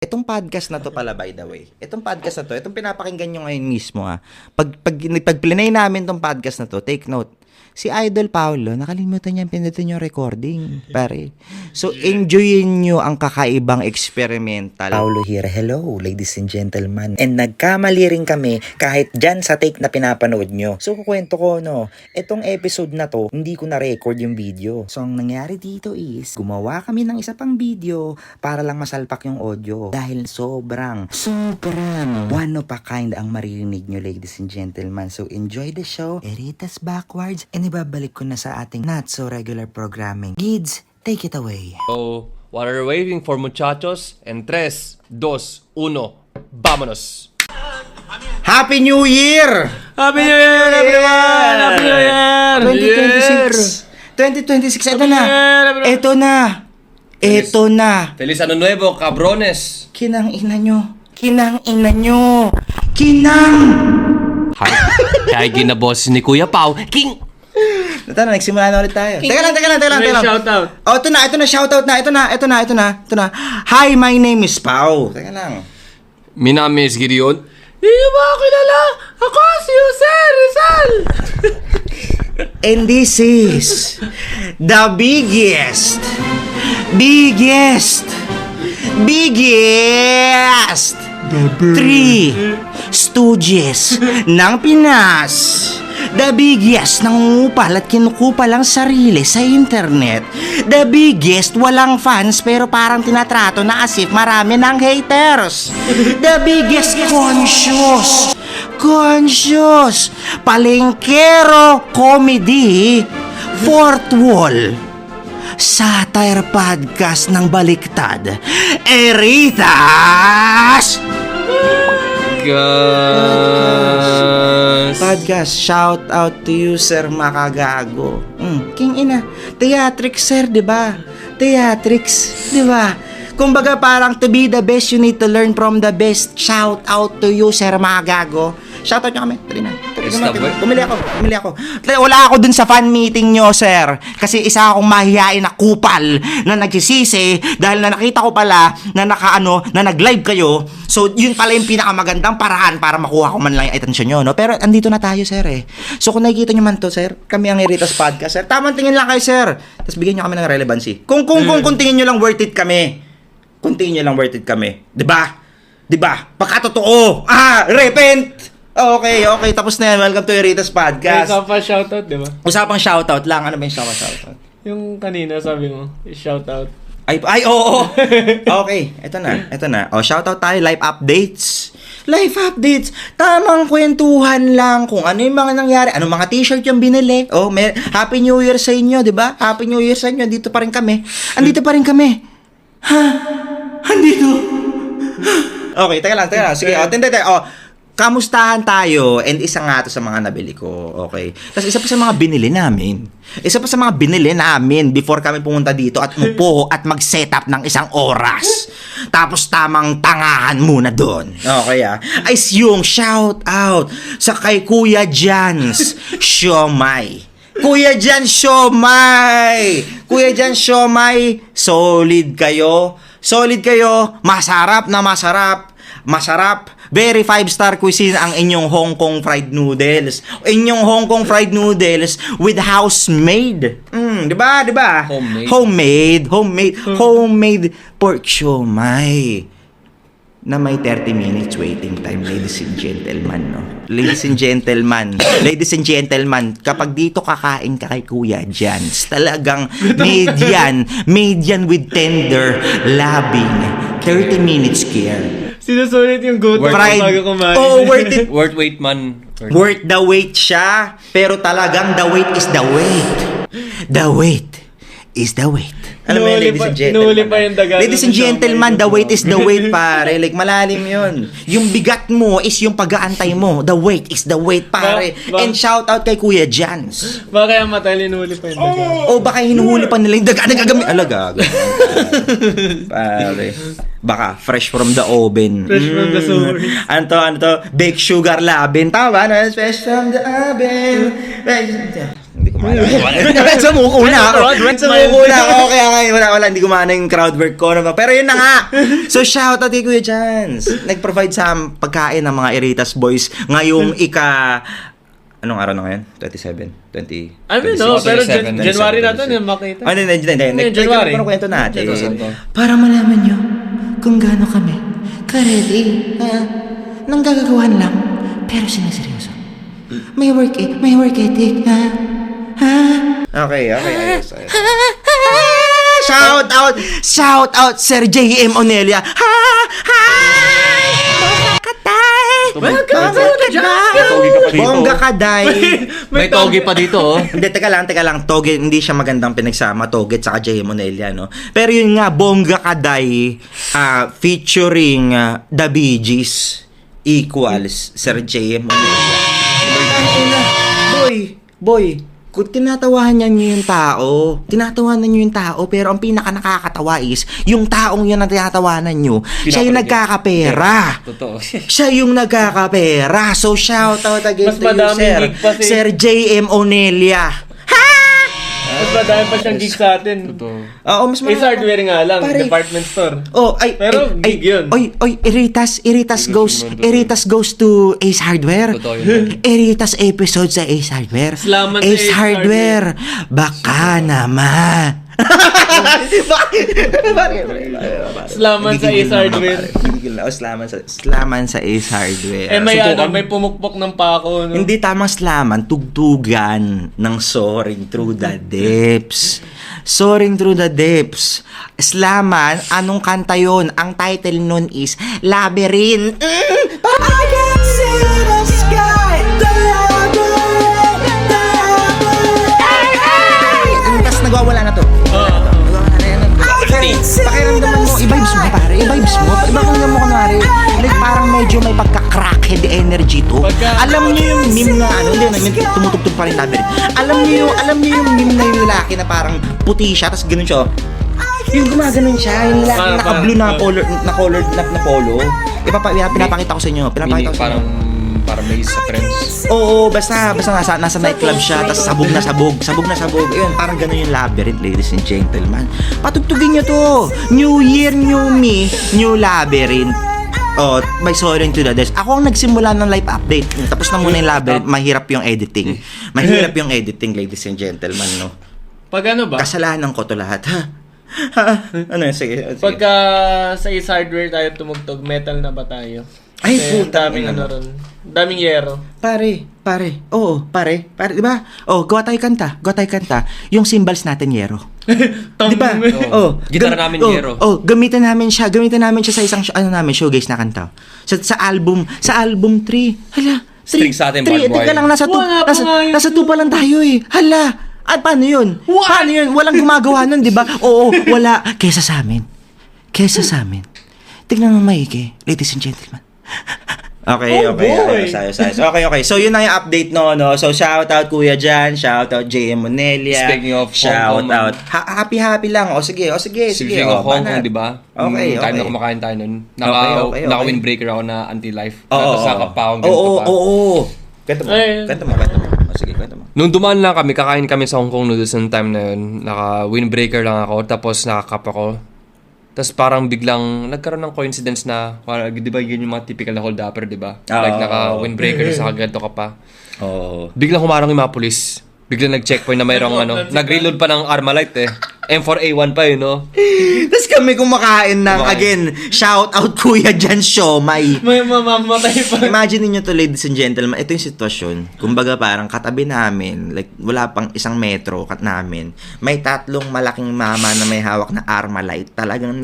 Itong podcast na to pala, by the way. Itong podcast na to, itong pinapakinggan nyo ngayon mismo Pag plinay namin tong podcast na to, take note. Si Idol Paolo, nakalimutan niya pinutin yung recording, pare. So, enjoyin nyo ang kakaibang experimental. Paolo here. Hello, ladies and gentlemen. And nagkamali rin kami kahit dyan sa take na pinapanood nyo. So, kukwento ko, itong episode na to, hindi ko na-record yung video. So, ang nangyari dito is, gumawa kami ng isa pang video para lang masalpak yung audio. Dahil sobrang one of a kind ang maririnig nyo, ladies and gentlemen. So, enjoy the show. Eritas backwards. And ibabalik ko na sa ating not so regular programming. Gids, take it away. So, what are we waiting for, muchachos? En 3, 2, 1, vámonos! Happy New Year! Happy New Year, everyone! Happy New Year! 2026, ito na. Ito na. Ito na. Feliz Ano Nuevo, cabrones! Kinang ina nyo. Kinang ina nyo. Kinang! Kaya ginaboss ni Kuya Pao, King! Ito na, nagsimula na ulit tayo. Teka lang. May shoutout. Oh, ito na, shoutout na. Ito na. Hi, my name is Pao. Teka lang. Minami is Gideon. Hindi mo ako kilala! Ako si Jose Rizal! And this is the biggest Three Stooges ng Pinas. The biggest nangungupal at kinukupal ang sarili sa internet. The biggest walang fans pero parang tinatrato na as if marami ng haters. The biggest conscious palengkero comedy fourth wall satire podcast ng baliktad. Eritas Podcast, shout out to you, Sir Makagago. King ina, theatrics, sir, di ba? Theatrics, di ba? Kumbaga parang to be the best, you need to learn from the best. Shout out to you, Sir Makagago. Shout out nyo kami. Tuloy na. Bumili ako. Wala ako dun sa fan meeting nyo, sir. Kasi isa akong mahihain na kupal na nagsisisi dahil na nakita ko pala na na nag-live kayo. So, yun pala yung pinakamagandang paraan para makuha ko man lang yung attention nyo, no? Pero andito na tayo, sir, eh. So, kung nakikita nyo man to, sir, kami ang Eritas Podcast, sir. Tamang tingin lang kayo, sir. Tapos bigyan nyo kami ng relevancy. Kung tingin nyo lang worth it kami. Kung tingin nyo lang worth it kami. Diba? Pagkatotoo. Repent! Okay. Tapos na yan. Welcome to Eritas Podcast. Usapang shoutout, di ba? Usapang shoutout lang. Ano ba yung shoutout? Yung kanina sabi mo, shoutout. Ay, oo. Okay, eto na. Shoutout tayo. Life updates. Tamang kwentuhan lang kung ano yung mga nangyari. Anong mga t-shirt yung binili. Happy New Year sa inyo, di ba? Happy New Year sa inyo. Andito pa rin kami. Andito. Okay, teka lang. Sige, tindi. Kamustahan tayo, and isa nga to sa mga nabili ko, okay? Tapos isa pa sa mga binili namin before kami pumunta dito at umupo at mag-setup ng isang oras. Tapos tamang tangahan muna doon. Okay ay yung shout out sa kay Kuya Jans Siomay. Kuya Jan Siomay, solid kayo. Masarap. Very 5-star cuisine ang inyong Hong Kong fried noodles. With house-made. Di ba? Homemade pork siomay. Na may 30 minutes waiting time, ladies and gentlemen, no? Ladies and gentlemen, kapag dito kakain ka kay Kuya Jans, talagang made yan with tender, loving, 30 minutes care. Sinusulit yung goat bago kumain. Worth it. Worth wait, man. Worth the wait siya. Pero talagang the wait is the wait. The wait is the wait. Alam mo yun, ladies and gentlemen. Inuuli pa yung dagat. Ladies and gentlemen, the wait is the wait, pare. Like, malalim yun. Yung bigat mo is yung pag-aantay mo. The wait is the wait, pare. And shout out kay Kuya Jans. Baka yung matay, inuuli pa yung dagat. Baka hinuhuli pa nila yung dagat. Gagamit. Pare. Baka fresh from the oven. Fresh from the source. Ano to? Baked sugar labin. Tama ba? Fresh from the oven. Hindi ko Sumuko na ako. Sumuko na ako. Kaya ngayon, wala, hindi gumana yung crowd work ko. Pero yun na nga. So, shout out kay Kuya Jans. Nag-provide sa pagkain ng mga Eritas Boys ngayong anong araw na ngayon? 27? 20? Ano no? 26, Pero 27, January na to, yung makita. Hindi. January. Ano kwento natin? January. Para malaman nyo kung gaano kami ka-ready. Nang gagagawan lang, pero sinaseryoso. May work ethic. Okay, ayos. Shout out, Sir J.M. Onelia. Bongga kaday. May togi pa dito, oh. Hindi, teka lang. Toge, hindi siya magandang pinagsama. Toge at saka J.M. Onelia, no? Pero yun nga, Bongga Kaday featuring The Bee Gees equals Sir J.M. Onelia. Boy, kung tinatawanan niyo yung tao, pero ang pinaka nakakatawa is, yung taong yun ang tinatawanan niyo, siya yung nagkakapera. Totoo. Siya yung nagkakapera. So, shout out again Mas to you, madaming sir. gig pa Sir J.M. Onelia. Mas madami pa siyang gig sa atin. Totoo. Oo, mas Ace Hardware nga lang, Pare. department store. Pero gig yun. Eritas goes to Ace Hardware. Totoo yun. Eritas episode sa Ace Hardware. Salamat sa Ace Ace Hardware. Baka naman. Salamat sa Ace Hardware. Slaman sa Ace Hardware. May pumukpok ng pako. No? Hindi tamang slaman, tugtugan ng Soaring Through the Depths. Soaring Through the Depths. Slaman, anong kanta yun? Ang title nun is Labyrinth. I can see the sky, the labyrinth, the labyrinth. Tapos nagwawala na to. Pakiramdaman mo, i-vibes mo pare, Pakiramdaman mo kunwari, like parang medyo may pagka-crackhead energy to. Alam niyo yung meme na tumutugtog pa rin labyrinth. Alam niyo yung meme na yung lalaki na parang puti siya, tapos ganun siya. Yung gumaganon siya, yung lalaki na naka-blue na colored na polo. Pinapakita ko sa inyo, Parang may sa trends. Oo, basta nasa nightclub siya, tapos sabog na sabog. Ayun, parang gano'n yung labyrinth, ladies and gentlemen. Patugtugin nyo to. New Year, New Me, New Labyrinth. By Soaring to the Depths. Ako ang nagsimula ng live update. Tapos na muna yung labyrinth, mahirap yung editing, ladies and gentlemen, no? Pag ano ba? Kasalanan ko to lahat, ha? Ano yun, sige. Pagka sa Ace Hardware tayo tumugtog, metal na ba tayo? Ay, Kasi puta. daming ano ron. Daming yero. Pare. Oo, pare, 'di ba? Gawa tayo kanta. Yung cymbals natin yero. 'Di ba? Gitara namin yero. Gamitin namin siya sa isang showcase na kanta. Sa album 3. Hala, Strings sa atin, barbed wire. Teka lang, nasa 2 pa lang tayo eh. Hala. At paano 'yun? Paano 'yun? Walang gumagawa nun, 'di ba? Oo, wala kesa sa amin. Tignan mo maigi, ladies and gentlemen. Okay. Okay. So, yun na yung update no. So, shout out Kuya Jan, shout out JM Monelia. Speaking of shout Hong Kong, out. Happy lang. Sige. Speaking of Hong Kong, di ba? Okay. Time na kumakain tayo nun. Naka-windbreaker ako na anti-life. Oo. Nasakap pa akong ganito pa. Oo. Kwento mo. Sige, kwento mo. Nung dumaan lang kakain kami sa Hong Kong noodles ng time na yun. Naka-windbreaker lang ako, tapos nakakap ako. Tapos parang biglang nagkaroon ng coincidence na, di ba yun yung mga typical na hold-upper, di ba? Like naka-windbreaker, sa kaganto ka pa. Biglang humarang yung mga pulis. Biglang nag-checkpoint na mayroong nag-reload pa ng Armalite eh. M4A1 pa yun, no? Tapos kami kumakain ng, again, shout out Kuya Jan Siomay. May mamamatay pa. Imagine niyo to, ladies and gentlemen, ito yung sitwasyon. Kumbaga parang katabi namin, like wala pang 1 metro namin, may 3 malaking mama na may hawak na Armalite. Talagang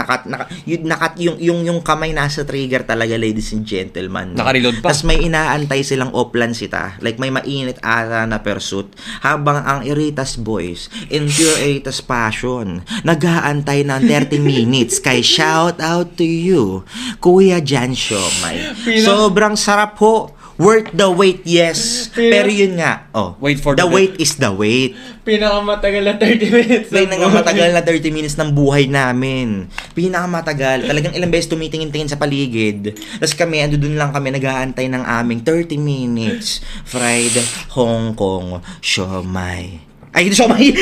yung kamay nasa trigger talaga, ladies and gentlemen. No? Naka-reload pa. Tapos may inaantay silang oplansita, like may mainit ata na pursuit, habang ang Eritas Boys, in pure Eritas passion, nag-aantay ng 30 minutes. Kay shout out to you, Kuya Jan Siomay. Sobrang sarap ho. Worth the wait, yes. Pero yun nga, Wait for the the wait is the wait. Pinakamatagal na 30 minutes. Pinakamatagal na 30 minutes ng buhay namin. Pinakamatagal. Talagang ilang beses tumitingin-tingin sa paligid. Tapos kami, doon lang kami nag-aantay ng aming 30 minutes fried Hong Kong siomay. Ay, siomay.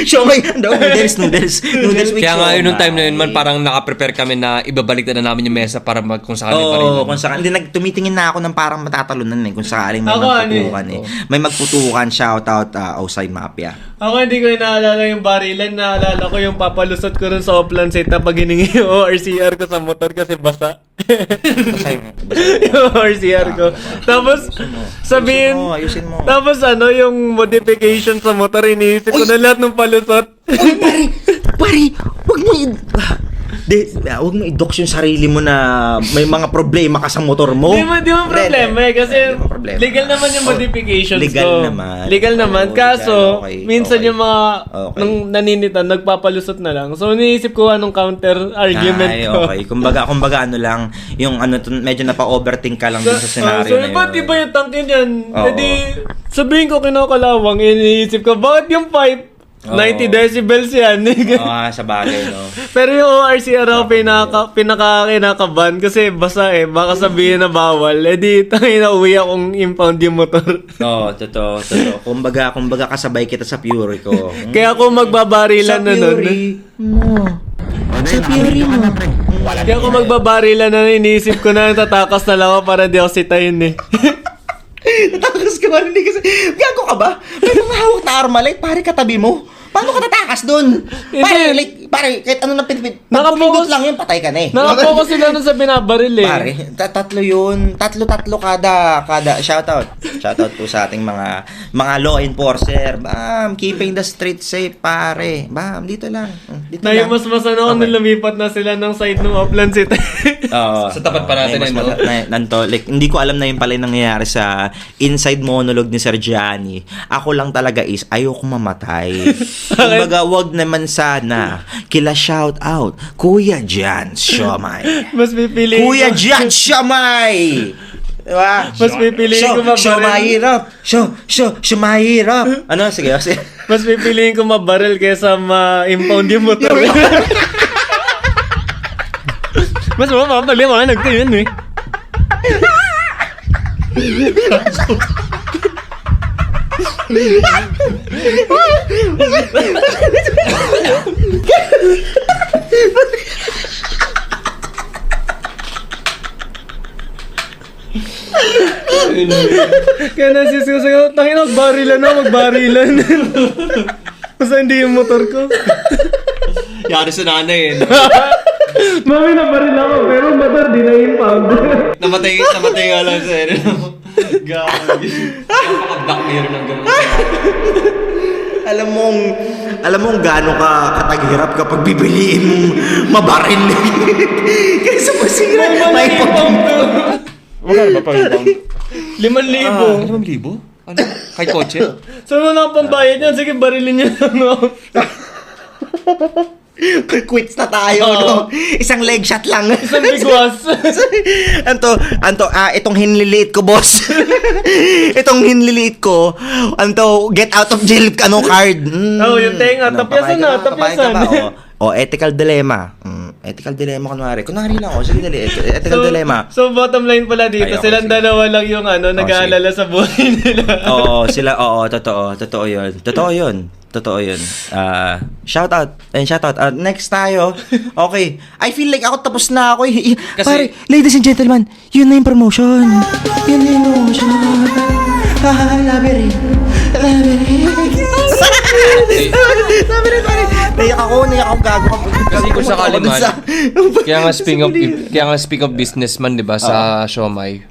Noodles with Kaya nga yun, nung time na yun man, siomay. parang naka-prepare kami na ibabalik na namin yung mesa para kung sakaling Oo, barilan. kung sakaling. Hindi, tumitingin na ako ng parang matatalunan kung sakaling may Ako, magputukan May magputukan, shoutout, Outside Mafia. Ako hindi ko inaalala yung barilan. Naalala ko yung papalusot ko rin sa Oplan set na pag hiningi yung ORCR ko sa motor kasi basa. Yung ORCR ko. Tapos, sabihin, Ayusin mo. tapos yung modification sa motor, iniisip ko na lahat ng palusot. Uy, pare, wag mo i-dox yung sarili mo na may mga problema ka sa motor mo. Di mo problema eh, kasi Di mo problema. legal naman yung modifications legal ko. naman. Legal naman. Oo, Kaso, legal. Okay, minsan okay. yung mga Okay. nung naninitan, nagpapalusot na lang. So, iniisip ko anong counter argument Ay, ko. okay. Kumbaga ano lang, yung medyo napa-overthink ka lang dun sa scenario so, na yun. ba't iba yung tangke niyan? Oo. Edi, sabihin ko kinakalawang, iniisip ko, bakit yung pipe? Oo. 90 decibels yan. Oo, sa bagay, no? Pero yung ORCR ako pinaka-kinakaban kasi basa eh. Baka sabihin na bawal. Eh di, tangin na uwi akong impound yung motor. Oo, totoo. Kumbaga kasabay kita sa Fury ko. Kaya ako magbabarilan na nun. mo. Sa Fury mo. Kaya ako magbabarilan na nun, iniisip ko na tatakas na lang ako para di ako sitayin eh. Tatakas ka ba? Hindi kasi, gago ka ba? May mga hawak na Armalite, pare katabi mo. Paano ka tatakas dun? Pare, kahit ano na pinipit. Pag Nakapokus- pumindot lang yun, patay ka na eh. Nakapokus sila nun sa binabaril eh. Pare, tatlo yun. Tatlo kada shoutout. Shoutout po sa ating mga law enforcer. Bam, keeping the street safe, pare. Bam, dito lang. Dito Na yung lang. mas masano kung lumipat na sila ng side ng Upland City. Oo. Sa tapat pa natin, May mas no? nanto, like, hindi ko alam na yung pala yung nangyayari sa inside monologue ni Sir Gianni. Ako lang talaga is, ayoko mamatay. Kumbaga, wag naman sana. Kila shout out, Kuya Jan Siomay. Mas pipiliin Kuya ko. Jan Siomay! Diba? Mas pipiliin ko mabaril. Mahirap. Ano? Sige. Mas pipiliin ko mabaril kesa ma-impound yung motor. Mas mapapali mga nagtayin eh. Kaya nasis ko sa'yo, tangin magbarilan. Basta hindi yung motor ko. Yari sa nanay eh. Mami, nabaril ako, pero motor di na-impound. Namatay nga lang sa Gagi. Napaka-black mirror ng gano'n. Alam mong gaano ka kataghirap kapag bibiliin mong mabaril. Kaysa masira. May Wala ba pang impound? 5,000. 5,000? Ano? Kahit kotse? So, wala kang pambayad yan. Sige, barilin niyo lang ako. Quits na tayo, no? Isang leg shot lang. Isang bigwas. Itong hinliliit ko, boss. Itong hinliliit ko, get out of jail, card. Oo, yung tenga, tapyasan na, tapyasan. Ethical dilemma. Ethical dilemma, kunwari lang, sige, dali. Ethical dilemma. So, bottom line pala dito, Ay, okay, silang sige. dalawa lang yung nag-aalala sa buhay nila. Totoo yun. Shout out. Next tayo. Okay. I feel like ako tapos na ako. Pare, ladies and gentlemen, yun na yung promotion. Labyrinth. Naiyak ako, gago. Kasi kung sakali man, kaya nga speak of businessman, di ba, sa Siomay.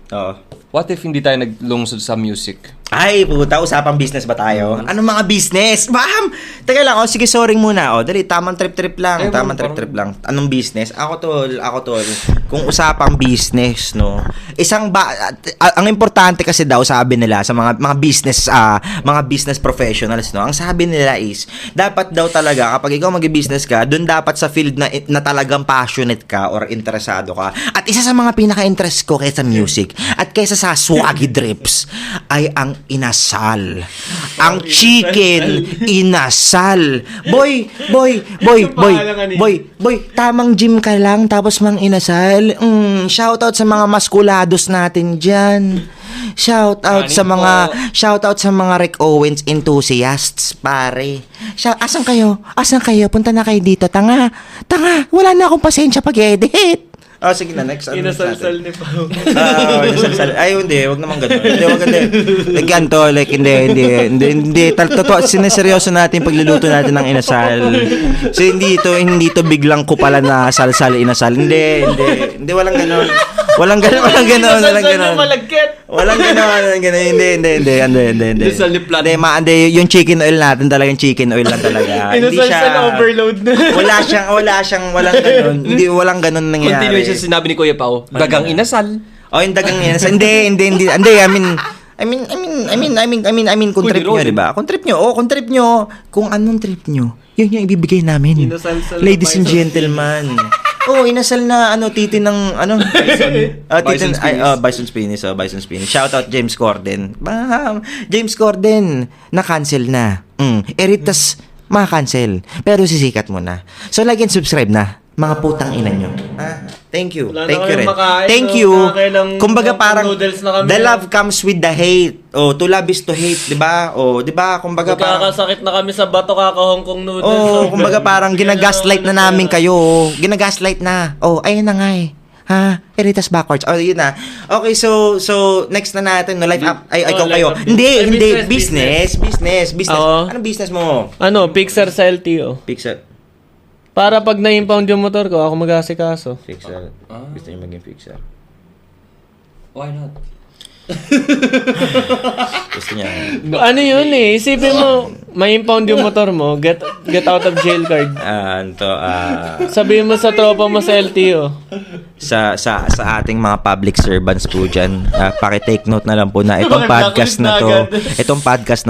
What if hindi tayo naglungsod sa music? Ay, puta, usapang business ba tayo? Anong mga business? Bam! Teka lang, sige, sorry muna. Dali, tamang trip-trip lang. Anong business? Ako tol. Kung usapang business, no? Ang importante kasi daw, sabi nila, sa mga business professionals, no? Ang sabi nila is, dapat daw talaga, kapag ikaw mag-business ka, dun dapat sa field na talagang passionate ka or interesado ka. At isa sa mga pinaka-interest ko kaysa music at kaysa sa swaggy drips ay ang inasal. Ang chicken inasal. Boy, tamang gym ka lang tapos mang inasal. Shoutout sa mga maskulados natin dyan. Shout out sa mga Rick Owens enthusiasts, pare. Asan kayo? Punta na kayo dito. Tanga. Wala na akong pasensya pag-edit. Oh, sige na, next. Inasalsal ni Pao. Inasalsal. Ay, hindi. Wag naman ganun. Like, ganito, like, hindi. Totoo, sineseryoso natin pagluluto natin ng inasal. So, hindi ito biglang ko pala na salsal, inasal. Hindi. Walang ganun. Walang ganun. Hindi. Inasal ni Plat. Hindi, yung chicken oil natin talagang chicken oil lang talaga. Inasalsal overload na. Walang ganun. Hindi, walang ganun nangyayari. Continuation sinabi ni Kuya Pao, dagang inasal. Yung dagang inasal. Hindi. I mean, kung trip nyo, di ba? Kung trip nyo. Kung anong trip nyo, yun yung ibibigay namin. Inasalsal na Ladies and bison. gentlemen. Inasal na titi ng Bison Spinis. Shout out James Corden. James Corden na-cancel na. Eritas ma-cancel. Pero sisikat mo na. So like and subscribe na. Mga putang ina nyo. Thank you. Wala na Thank you kayong rin. makain, Thank no? you. Nakakailang Kumbaga parang noodles na kami, the no? love comes with the hate. To love is to hate, 'di ba? Di ba? Kumbaga parang Magkakasakit na kami sa bato kaka-Hong Kong noodles. kumbaga parang ginagaslight na namin kayo. Ginagaslight na. Ayun na nga eh. Eritas backwards. Yun na. Okay, so next na natin no life up. Ikaw life kayo. up. Hindi, Business. business. Oo. Anong business mo? Pixar sa LTO. Pixar. Para pag na-impound yung motor ko, ako mag-asikaso. Pixar. Gusto niyo maging Pixar. Why not? Gusto niya. Ano yun eh? Isipin mo, ma-impound yung motor mo, get out of jail card. Sabihin mo sa tropa mo sa LTO. Sa ating mga public servants po dyan, paki-take note na lang po na itong podcast na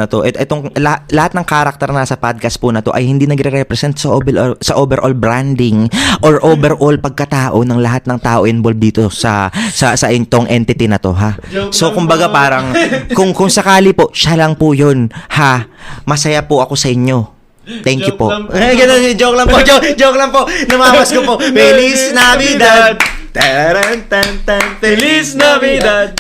to, itong lahat ng karakter na sa podcast po na to ay hindi nagre-represent sa overall branding or overall pagkatao ng lahat ng tao involved dito sa itong entity na to, ha. So kumbaga parang kung sakali po siya lang po 'yun, ha. Masaya po ako sa inyo. Thank you po. Joke lang po. Joke lang po. Namamas ko po. Feliz Navidad. Feliz Navidad.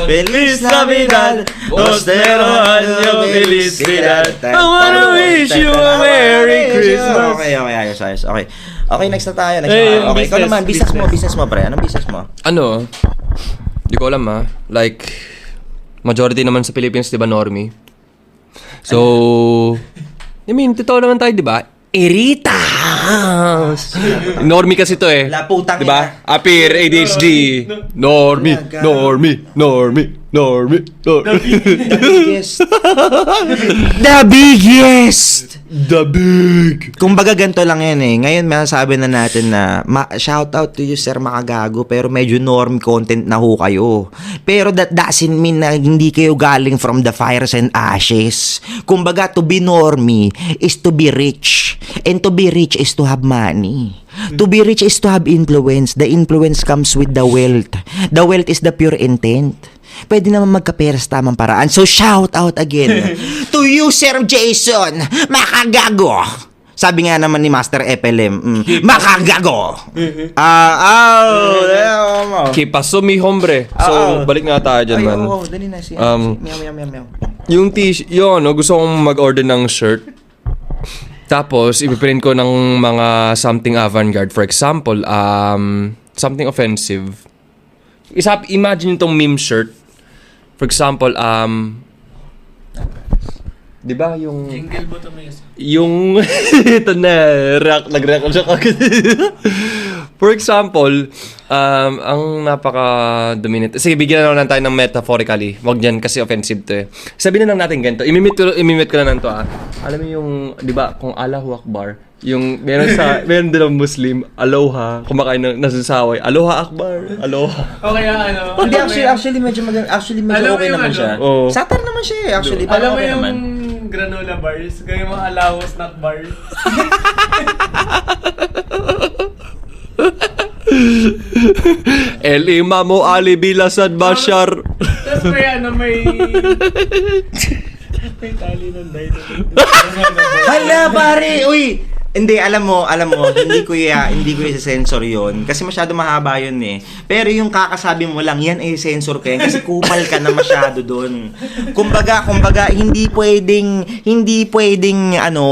Feliz Navidad. Prospero año felicidad. I wanna wish you a Merry Christmas. Okay, ayos. Okay, next na tayo. Yung Okay, ikaw business, naman, business mo, pre. Anong business mo? Hindi ko alam Like, majority naman sa Philippines, di ba, normie? So, totoo naman tayo, di ba? Eritas! Normie kasi to eh. La putang di ba? Appear, ADHD. Normie. The big! Kumbaga ganito lang yan eh. Ngayon masasabi na natin na shout out to you Sir Makagago, pero medyo norm content na ho kayo. Pero that doesn't mean na hindi kayo galing from the fires and ashes. Kumbaga to be normie is to be rich. And to be rich is to have money. To be rich is to have influence. The influence comes with the wealth. The wealth is the pure intent. Pwede naman magkapera sa tamang paraan. So shout out again to you Sir Jason Makagago. Sabi nga naman ni Master FLM, Makagago. Que paso mi hombre. So, balik nga tayo dyan, man. Dali na siya. Meow. Yung gusto kong mag-order ng shirt. Tapos, ipiprint ko ng mga something avant-garde. For example, something offensive. Imagine itong meme shirt. For example, di ba yung... Jingle mo to, Miss. Yung... ito na, nag-react siya kagad. For example, ang napaka-dominant... Sige, bigyan na lang tayo ng metaphorically. Wag dyan kasi offensive to eh. Sabihin na lang natin ganito. Imimit ko na lang to Alam mo yung, di ba, kung Allahu Akbar, yung meron din ng Muslim, aloha, kumakain ng nasasaway, aloha Akbar, aloha. Okay, Hindi, actually medyo Alam mo okay yung naman siya. Oo. Satar naman siya eh, actually. Alam mo okay yung naman. granola bars? Gawin mo alawa snack bars. El Imamo Ali Bilasad Bashar. Tapos may may tali ng dino. Hala pare, uy! Hindi, alam mo, hindi ko i-sensor yun. Kasi masyado mahaba yun eh. Pero yung kakasabi mo lang, yan ay sensor ka yan. Kasi kupal ka na masyado dun. Kumbaga, hindi pwedeng,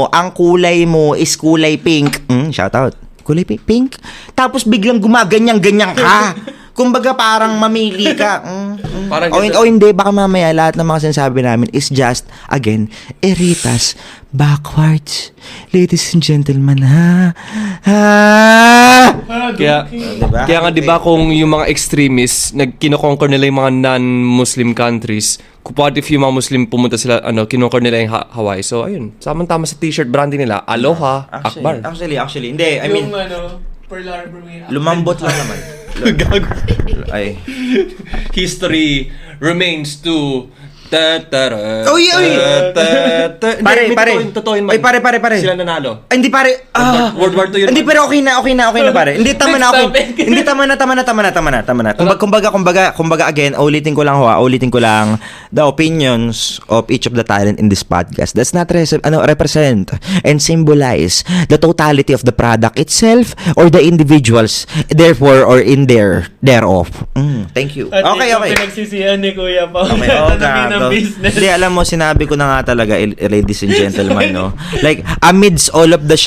ang kulay mo is kulay pink. Shout out. Kulay pink. Tapos biglang gumaganyan-ganyan ka. Kumbaga parang mamili ka. Parang O hindi, baka mamaya lahat ng mga sinasabi namin is just, again, Eritas backwards. Ladies and gentlemen, ha? Kaya, Diba? kaya nga 'di ba kung yung mga extremists kinoko-conquer nila yung mga non-Muslim countries, what if yung mga Muslim pumunta sila kinonquer nila yung Hawaii. So ayun, samang-tama sa t-shirt branding nila, Aloha Akbar. Actually, hindi. I mean, Pearl Harbor may... lumambot lang naman. Gago. Ay. History remains to Uy! Pare. Totoo yun, man. Ay, pare. Sila nanalo. Ay, hindi pare. World War II yun. Hindi, pero okay na pare. Hindi, tama na. Hindi, tama na. Kumbaga again, ulitin ko lang the opinions of each of the talent in this podcast does not represent and symbolize the totality of the product itself or the individuals therefore or in thereof. Thank you. At Okay. pinagsisihan ni Kuya Paul. Okay, Tanungin ng business. Hindi, alam mo, sinabi ko na nga talaga, ladies and gentlemen, no? Like, amidst all of the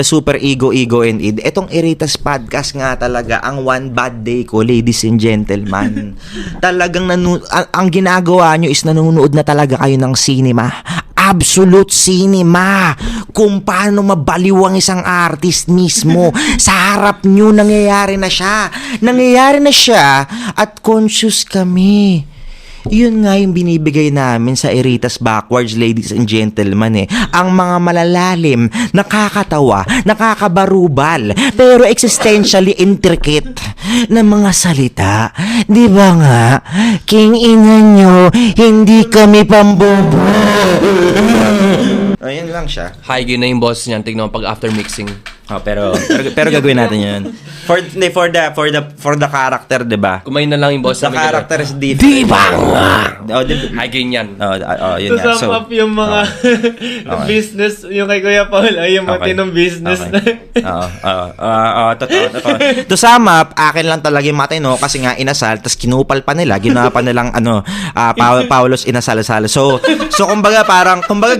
super ego, and id, etong Eritas Podcast nga talaga, ang one bad day ko, ladies and gentlemen. Talagang, ang ginagawa nyo is nanonood na talaga kayo ng cinema. Absolute cinema. Kung paano mabaliw ang isang artist mismo. Sa harap nyo, nangyayari na siya. At conscious kami. Yun nga yung binibigay namin sa Eritas Backwards, ladies and gentlemen Ang mga malalalim, nakakatawa, nakakabarubal, pero existentially intricate na mga salita. Di ba nga? King ina nyo, hindi kami pambobo. Ayun lang siya. High gain na yung boss niyan. Tignan mo pag after mixing. Pero gagawin natin 'yun. For the character, 'di ba? Kumain na lang yung boss. The character is different. Di ba nga? High gain yan. Yun nga. To sum up yung mga business, yung kay Kuya Paul ay yung matinong business na. Totoo. To sum up, akin lang talaga yung matino kasi nga inasal, tas kinupal pa nila, ginawa pa nilang Paulos inasal-sal. So kumbaga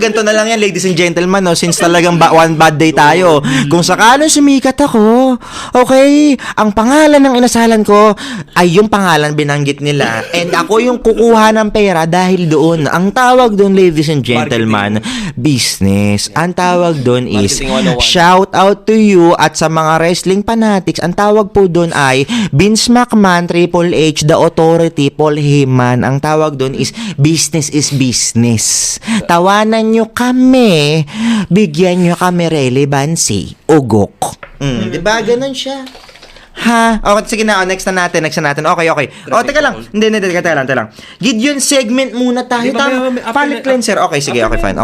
ganito na lang yan, ladies and gentlemen, no, since talagang one bad day tayo. Kung sakaling sumikat ako, okay, ang pangalan ng inasalan ko ay yung pangalan binanggit nila and ako yung kukuha ng pera dahil doon. Ang tawag doon, ladies and gentlemen, business. Ang tawag doon is shout out to you at sa mga wrestling fanatics. Ang tawag po doon ay Vince McMahon, Triple H, The Authority, Paul Heyman. Ang tawag doon is business is business. Tawanan nyo kami, bigyan nyo kami relevancy. Ugok. Diba? Ganun siya. Ha? Okay, sige na. Next na natin. Okay. Teka lang. Hindi. Teka lang. Gideon, segment muna tayo. Palate cleanser. Okay, sige. Okay, fine.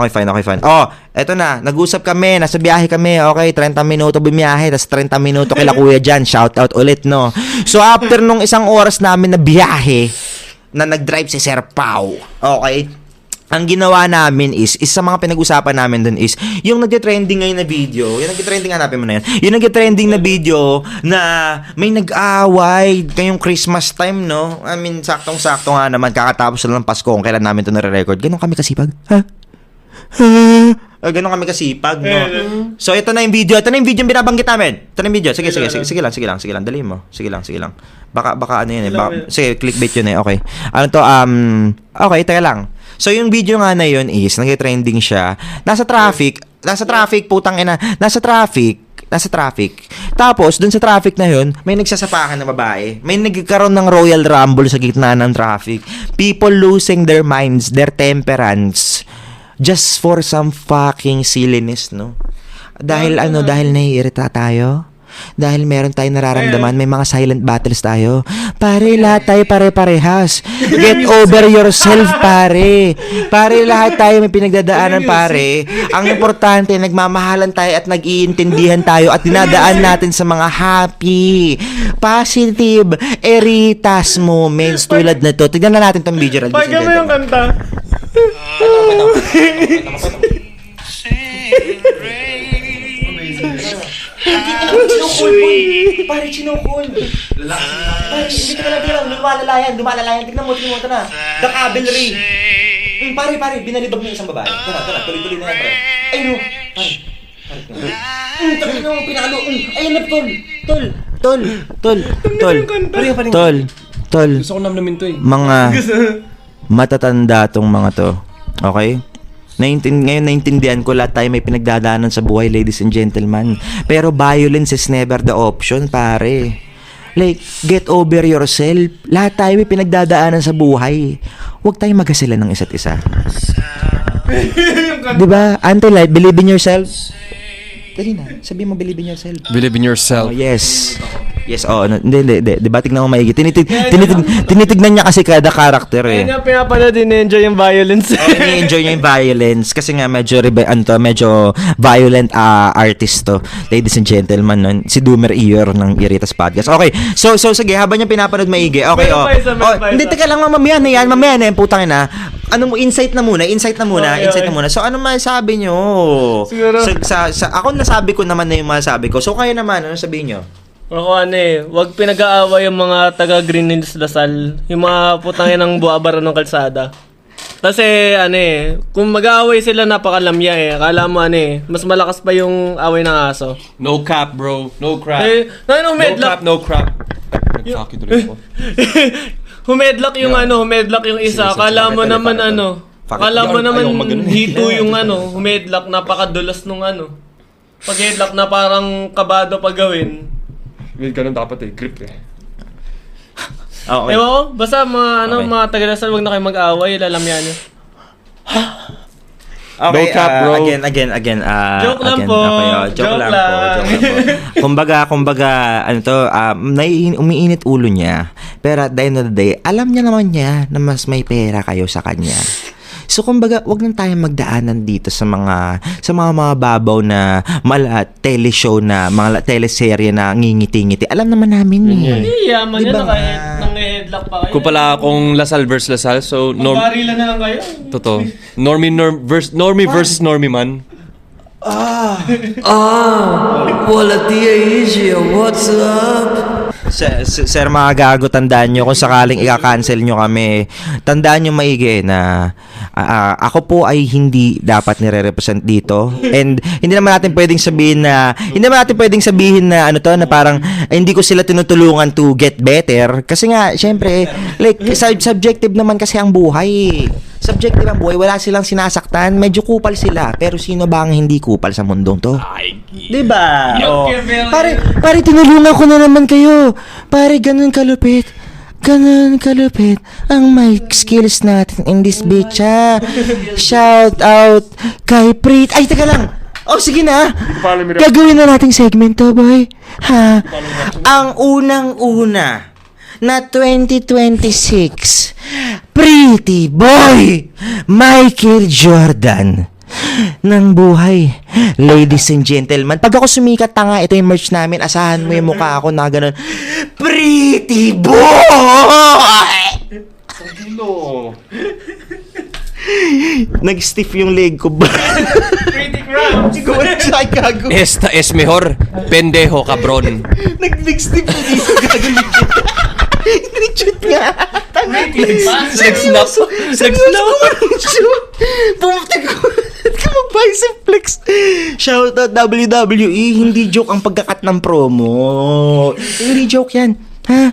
Eto na. Nag-usap kami. Nasa biyahe kami. Okay, 30 minuto bumiyahe. Tas 30 minuto kila kuya dyan. Shout out ulit, no? So, after nung isang oras namin na biyahe, na nag-drive si Sir Pau. Okay? Ang ginawa namin is sa mga pinag-usapan namin dun is, yung nag-trending ngayon na video, yung nag-trending, hanapin mo na yan, yung nag-trending na video na may nag-aaway ngayong Christmas time, no? I mean, saktong-sakto nga naman, kakatapos na ng Pasko kung kailan namin ito nare-record. Ganon kami kasipag. Ganon kami kasipag, no? So, ito na yung video yung binabanggit namin. Ito na yung video. Sige lang. Dali mo. Sige lang. Baka ano yun sige, clickbait yun Okay. Okay, teka lang. So, yung video nga na yun is, nag-trending siya. Nasa traffic, putang ina. Nasa traffic. Tapos, dun sa traffic na yun, may nagsasapakan na babae. May nagkaroon ng Royal Rumble sa gitna ng traffic. People losing their minds, their temperance. Just for some fucking silliness, no? Dahil naiirita tayo. Dahil meron tayong nararamdaman, may mga silent battles tayo. Pare, lahat tayo pare-parehas. Get over yourself, pare. Pare, lahat tayo may pinagdadaanan, pare. Ang importante, nagmamahalan tayo at nag-iintindihan tayo at dinadaan natin sa mga happy, positive, Eritas moments tulad na to. Tignan na natin tong video. Pagka mo yung kanta. Chinukul, boy. Pare, chinukul. Pare, hindi ka na bilang. Lumalalayan. Tignan mo, ito na. The cavalry. Pare, binalibag ng isang babae. Tara, tuloy-tuloy na yan, pare. Ay, no. Pare. Tabi na, pinalo. Ayun na, tol. Gusto ko namin to eh. Mga matatanda tong mga to. Okay? Ngayon naintindihan ko lahat tayo may pinagdadaanan sa buhay, ladies and gentlemen. Pero violence is never the option, pare. Like, get over yourself. Lahat tayo may pinagdadaanan sa buhay. Huwag tayong magasilan ng isa't isa. Diba? Anti-life, believe in yourself. Dali na, sabi mo believe in yourself. Believe in yourself. Oh, yes. Yes, hindi. Diba, tignan mo maigi. Tinitignan niya kasi kada karakter eh. Kaya nga pinapanood, in-enjoy yung violence. Ini-enjoy niya yung violence kasi nga medyo violent artist to. Ladies and gentlemen, no? Si Doomer Ear ng Iritas Podcast. Okay, so sige, habang niya pinapanood maigi. Okay, Meron pa isa. Hindi, teka lang, mamaya na yan, putang ina. Ano mo, insight na muna. Okay. So, ano masasabi nyo? Siguro. Ako nasabi ko naman na yung masasabi ko. So, kayo naman, ano sabihin nyo? Ako wag pinag-aaway yung mga taga Green Hills Lasal, yung mga putangin ng buwabara ng kalsada. Kasi kung mag-aaway sila napakalamya Akala mo mas malakas pa yung away ng aso. No cap, bro. No crap. Medlock. No crap. Nag-fuck tuloy ako. Humedlock yung isa. Akala mo naman Akala mo naman hito yung humedlock, napakadulas nung Pag headlock na parang kabado pa gawin. Ganun dapat grip eh. Okay. Ewan ko, basta mga Okay. mga taga-Lasal, wag na kayo mag-aaway, lalamyan nyo. Okay, No cap, bro. Again. Joke lang again, po. Okay, joke lang po. Kumbaga, umiinit ulo niya. Pero at the end of the day, alam niya naman niya na mas may pera kayo sa kanya. So kumbaga, wag nang tayong magdaanan dito sa mga babaw na teleshow na mga teleserye na ngingiti-ngiti. Alam naman namin Hindi, yaman Diba yan na kahit nga? nang-headlock pa kayo. Kung pala akong Lasal versus Lasal, so Barilan na lang kayo. Totoo. Normie versus Normie man. Wala tiya easy. What's up? Sir, mga gago, tandaan nyo kung sakaling i-cancel nyo kami, tandaan nyo maigi na ako po ay hindi dapat nire-represent dito, and hindi naman natin pwedeng sabihin na na parang hindi ko sila tinutulungan to get better kasi nga syempre like subjective naman kasi ang buhay. Subjective ang buhay, wala silang sinasaktan, medyo kupal sila, pero sino ba ang hindi kupal sa mundong to? Diba? Oh. Pare, tinulungan ko na naman kayo. Pare, ganun kalupit ang may skills natin in this bitch, ha? Shout out kay Prit. Ay, teka lang. Oh, sige na. Gagawin na nating segment to, boy. Ha? Ang unang-una na 2026 pretty boy Michael Jordan ng buhay. Ladies and gentlemen, pag ako sumikat, tanga, ito yung merch namin, asahan mo yung mukha ako na ganun, pretty boy. Nag-stiff yung leg ko ba? Pretty cramps. Ay, gago. Esta es mejor, pendejo cabron. Nag-stiff yung leg ko, gago. Nag-shoot nga. Sex snap. Pumunta ko. Mag-bicep flex. Shoutout WWE. Hindi joke ang pagkakat ng promo. Hindi joke yan. Ha?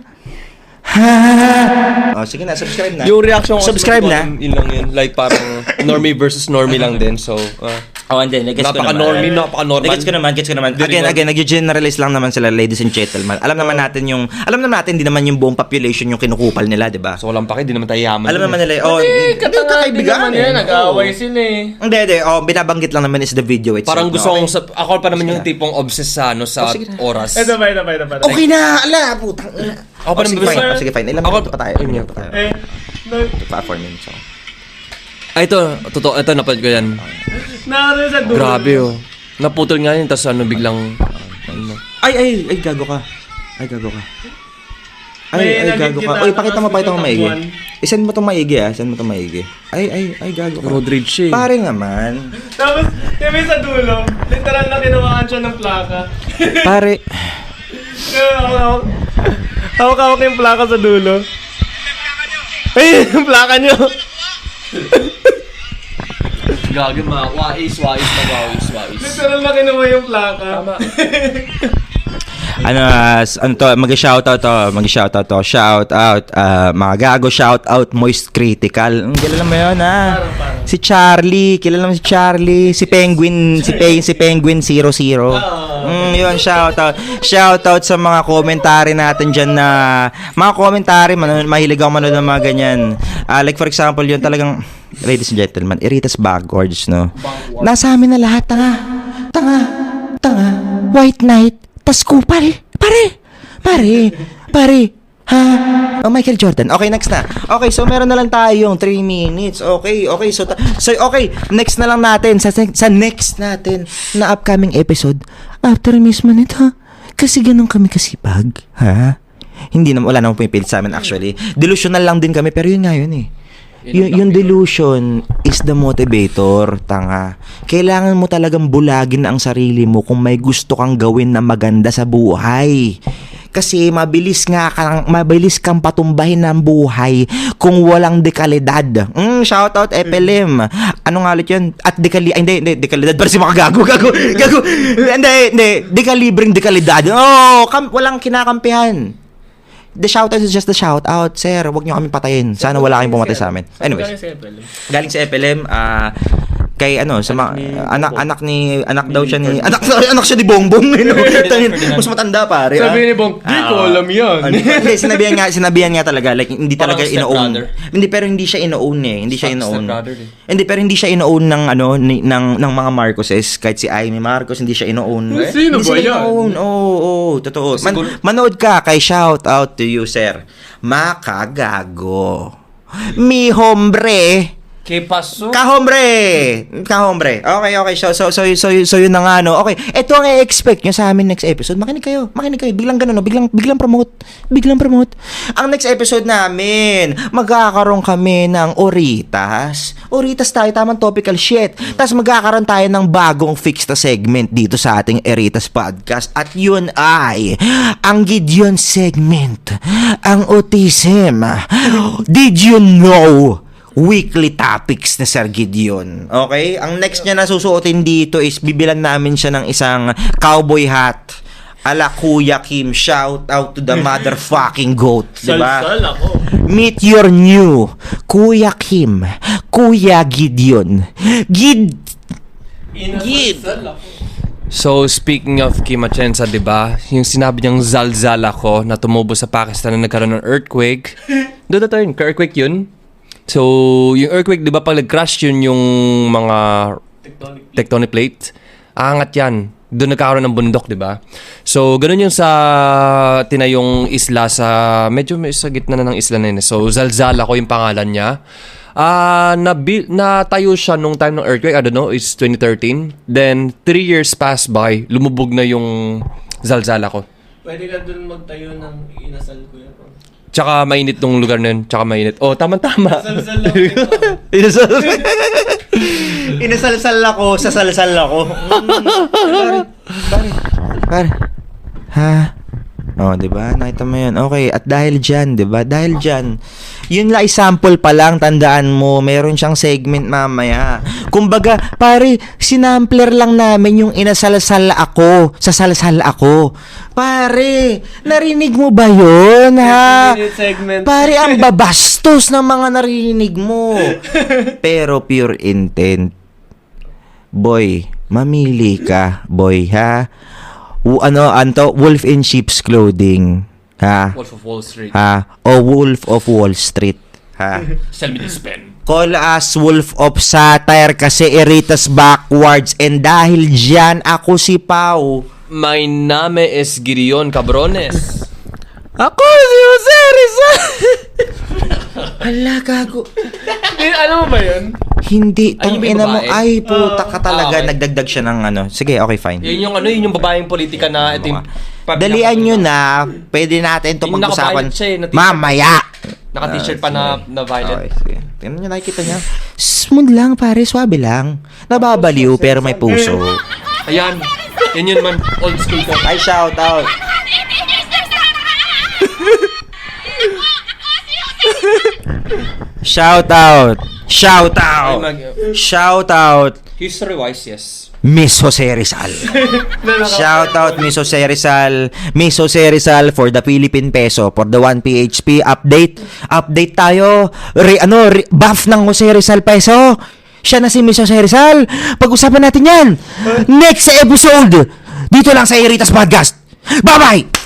Oh, sige na, subscribe na. Yung reaction ko Subscribe na. Yun lang yun. Like parang Normie versus Normie lang din. So, and then, napaka-normie, napaka-normal. Gets ko naman. Again, nag-generalize lang naman sila, ladies and gentlemen. Alam naman natin, di naman yung buong population yung kinukupal nila, di ba? So, walang paki, di naman tayo yaman. Alam naman nila, Kakaibigan yan, nag-aaway sila Hindi, binabanggit lang naman is the video itself. Parang gusto kong, ako pa naman yung tipong obsessed sa oras. Ito ba. Okay na, putang ina. Ako pa naman Sige, fine. Ilang minuto pa tayo. 4 minutes. Ay, ito, totoo, ito, napad ko yan. Naroon sa dulo. Grabe, oh. Naputol nga yun, tapos biglang, Ay, gago ka. Ay, gago ka. Oy, pakita mo maigi. I-send mo itong maigi, Send mo itong maigi. Ay, gago ka. road rage siya. Pare naman. Tapos, kami sa dulo, literal na kinuhaan siya ng plaka. Pare, Hawak-hawak yung plaka sa dulo. Ay, yung plaka nyo. Gagi mga wais na wais. Literal na kinuha yung plaka. Tama. Mag-shoutout to. Shoutout, mga gago, shoutout, Moist Critical. Kilala mo yun, ha? Si Charlie, kilala mo si Charlie, si Penguin 00. Yun, shoutout sa mga komentary natin dyan na, mga komentary, mahilig ako manood ng mga ganyan. Like for example, yun talagang, ladies and gentlemen, Eritas Backwards, no? Nasa amin na lahat, tanga, White Knight, tas kupal. Pare. Ha? Oh, Michael Jordan. Okay, next na. Okay, so meron na lang tayong 3 minutes. Okay. So okay, next na lang natin sa next natin na upcoming episode. After mismo nito, kasi ganun kami kasipag. Ha? Hindi na, wala namang pumipilit sa amin actually. Delusional lang din kami, pero yun nga yun eh. Yung delusion is the motivator, tanga. Kailangan mo talagang bulagin ang sarili mo kung may gusto kang gawin na maganda sa buhay. Kasi mabilis kang patumbahin ng buhay kung walang dekalidad. Shoutout FLM. Ano nga ulit yun? At dekalidad. Para si mga gago. Hindi. Dekalibreng dekalidad. Walang kinakampihan. The shoutout is just the shoutout, sir. Huwag niyo kami patayin. Sana wala kayong pumatay sa amin. Anyways, galing sa FLM, kay sa anak daw siya ni anak siya ni Bongbong, mas matanda pare. Sabi ni Bong, di ko alam yan. Hindi, sinabihan nga talaga, like hindi talaga ino-own. Hindi, pero hindi siya ino-own eh. Hindi siya ino-own. Hindi, pero hindi siya ino-own ng mga Marcoses, kahit si Amy Marcos hindi siya ino-own. Sino ba yan? Oo, totoo. Manood ka, kay shout out to you, sir. Makagago. Mi hombre. Kay Paso. Kahombre. Okay. So yun na nga, no. Okay, ito ang i-expect nyo sa amin next episode. Makinig kayo. Biglang ganun, no. Biglang promote. Ang next episode namin, magkakaroon kami ng Oritas. Oritas tayo, tamang topical shit. Tapos magkakaroon tayo ng bagong fixed na segment dito sa ating Eritas Podcast. At yun ay ang Gideon segment. Ang autism. Did you know? Weekly topics na Sir Gideon. Okay? Ang next niya na susuotin dito is bibilan namin siya ng isang cowboy hat ala Kuya Kim. Shout out to the motherfucking goat. Diba? Sal ako. Meet your new Kuya Kim. Kuya Gideon. Gid. So, speaking of Kim Atienza, diba? Yung sinabi niyang zalzal ako na tumubo sa Pakistan na nagkaroon ng earthquake. Doon na tayo, earthquake yun. So, yung earthquake, di ba, pag nag-crash yun yung mga tectonic plate, aangat yan. Doon nagkakaroon ng bundok, di ba? So, ganun yung sa tinayong isla sa, medyo sa gitna na ng isla na yun. So, Zalzala ko yung pangalan niya. Natayo siya nung time ng earthquake, I don't know, it's 2013. Then, 3 years passed by, lumubog na yung Zalzala ko. Pwede ka dun magtayo ng inasal ko yan. Tsaka mainit nung lugar na yun. Tsaka mainit. Oh, tama-tama. Salsal lang ito. Inasalsal ako, sasalsal ako. Pare. Ha? Oh, 'di ba? Nakita mo 'yun. Okay, at dahil diyan, 'di ba? Dahil diyan, yun lang sample pa lang, tandaan mo, meron siyang segment mamaya. Kumbaga, pare, sinampler lang namin yung inasalsal ako, sasalsal ako. Pare, narinig mo ba 'yun, ha? Segment. Pare, ang babastos ng mga narinig mo. Pero pure intent. Boy, mamili ka, boy, ha? Wolf in sheep's clothing, ha? Wolf of Wall Street. Ha? O Wolf of Wall Street, ha? Sell me this pen. Call us Wolf of Satire kasi Eritas Backwards, and dahil dyan ako si Pau. My name es Gideon Cabrones. Ako si Jose Rizal. Hala, gago. Alam mo ba yun? Hindi, Ay, yung ina mo, babae? ay puta ka talaga, okay. Nagdagdag siya ng ano. Sige, okay, fine. Yun yung babaeng politika na ito yung... Dalian nyo na, pwede natin ito Yung pag-usapan naka-violet siya eh, na t-shirt. mamaya. Naka-t-shirt pa na violet. Okay, sige. Tingnan nyo, nakikita niya. Smooth lang, pare, swabe lang. Nababaliw, pero may puso. Ayan. Yun man. Old school ko. Ay, shout out. Shout out. Shout Ay, out. Shout out. History-wise, yes. Miss Jose Rizal. Shout out Miss Jose Rizal. Miss Jose Rizal for the Philippine Peso, for the 1 PHP update. Update tayo. Buff ng Jose Rizal Peso. Siya na si Miss Jose Rizal. Pag-usapan natin yan. Next episode. Dito lang sa Eritas Podcast. Bye-bye!